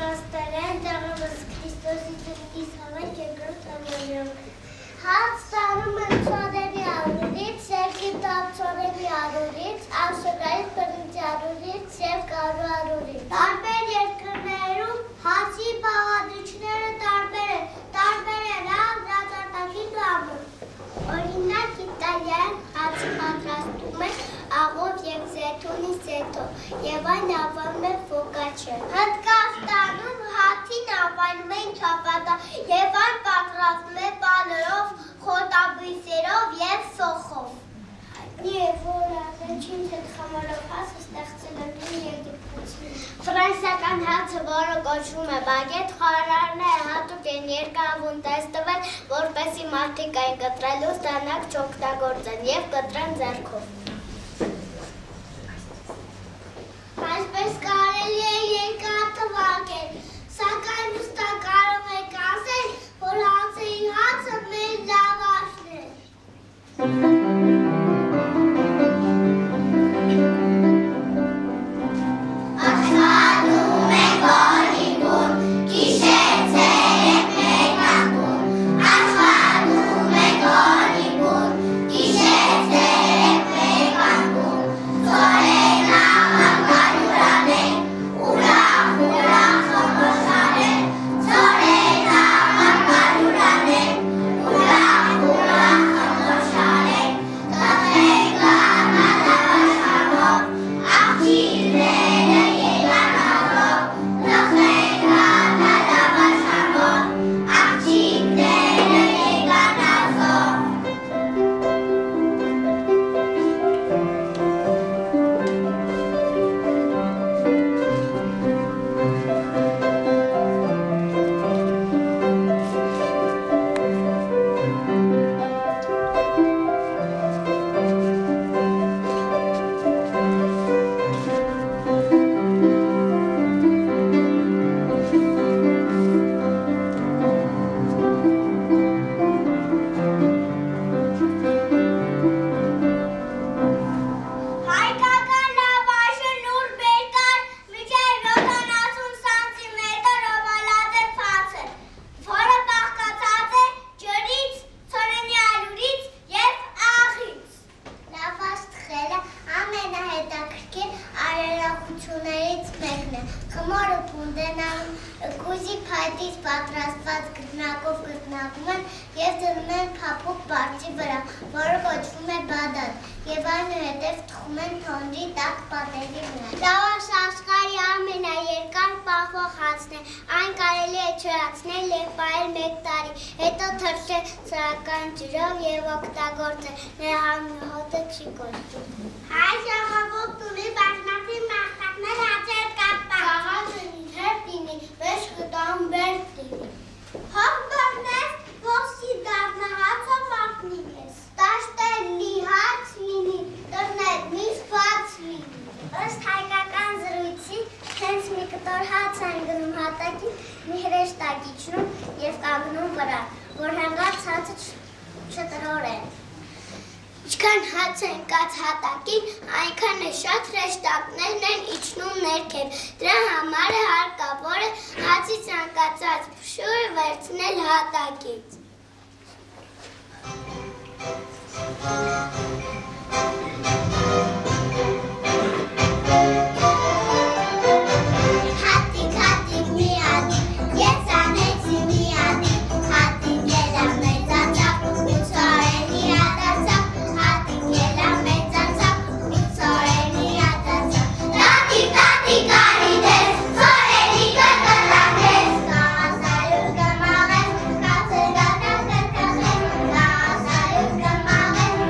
պատրաստել են դեռևս Քրիստոսի ծննդից հավերք երկրորդ ամենում։ Հաց ստանում են ծորերի արուրից, Եգիպտ ծորերի արուրից, Աշոտայից բնույթի արուրից և կարու արուրից։ Տարբեր երկրներում հացի բաղադրիչները տարբեր են հրատարակի կամը։ Օրինակ Իտալիայում հացը պատրաստում են աղով և զեյթունից հետո և այն անվանում են ֆոկաչե։ Հնդկաստանում հացին անվանում են չապատա և այն պատրաստում է պանրով, խոտաբույսերով և սոխով։ Հայտնի է, որ առաջին թեթխամարով հացը ստեղծել են Եգիպտացիները։ Ֆրանսիական հացը, որը կոչվում է բագետ, խոհարարները հատուկ են երկարավուն տեստվել, որպեսզի մարդիկ այն կտրելու ստանակ չօգտագործեն և կտրեն ձեռքով։ Այսպես կարելի է երկար թվարկել, սակայն ուստա կարող եք ասել, որ հացերի հացը մեր լավաշն է։ Աշխատում ենք օրինքուն, գիշեր ցերեկ մեկ անգուն, աշխատում ենք օրինքուն, գիշեր ցերեկ մեկ անգուն, ծորեն աման կարյուրանենք, ուրախ խմոշանենք, ծորեն աման կարյուրանենք, ուրախ խմոշանենք, տխենք անալավաշխարով, աղջիկները եկան ազով, տխենք անալավաշխարով, աղջիկները եկան ազով։ Հայկական լավաշը նուր բերկար մինչև 70 սանտիմետր օվալաձև հաց է, որը բաղկացած է ջրից, ցորենի արյունից և աղից։ Լավաշ թխելը ամենահետաքրքիր արարողություններից մեկն է։ Խմորը պունդենալում կուզի փայտից պատրաստված գռնակով գտնվում են և դնում են փափուկ բարձի վրա, որը կոչվում է բադատ, և այնուհետև թխում են թոնրի տաք պատերի վրա։ Լավաշը աշխարհի ամենաերկար պահվող հացն է, այն կարելի է չորացնել և պահել 1 տարի, հետո թրջել սրական ջրով և օգտագործել, նրա հոտը չի կոչվում։ Հայ ժողովուրդն ունի բազմաթիվ մաղթանքներ հացեր կապված։ Քաղաքն իր հետ լինի, վեճ կտան վերջ լինի։ Հող բռնես, ոսի դառնա հացը վարդնի ես։ Տաշտել լի հաց լինի, տրնել միշտ բաց լինի։ Ըստ հայկական զրույցի, հենց մի կտոր հաց են գնում հատակին, մի հրեշտակ իջնում և կանգնում վրա, որ հանգած հացը չտրորեն։ Ինչքան հաց են կաց հատակին, այնքան է շատ հրեշտակներն են իջնում ներքև։ Դրա համար է հարկավոր է հացի ցանկացած փշուրը վերցնել հատակից։ Հատիկ, հատիկ, մի հատիկ, ես անեցի մի հատիկ, հատիկ ելա մեծացավ, ու ծորենի հատացավ, հատիկ ելա մեծացավ, ու ծորենի հատացավ։ Տատիկ, տատիկ, արի դես, ծորենի կրկտակես, կաղասալուր կմաղես, կացը գատակ կրկխես, կաղասալուր կմաղես,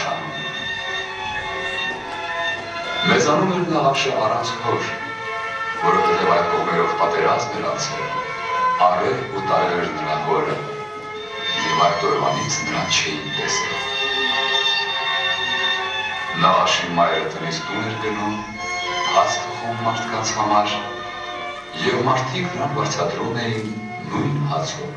արշանում։ Մեզանում էր նա ապշը առանց հոր, որովհետև այդ կողմերով պատերազմ էր անցել, արել ու տարել էր նրա հորը, և այդ օրվանից նրան չէին տեսել։ Նա աշին մայրը տնից տուն էր գնում, հաց թխում մարդկանց համար, և մարդիկ նրան վարձատրում էին նույն հացով։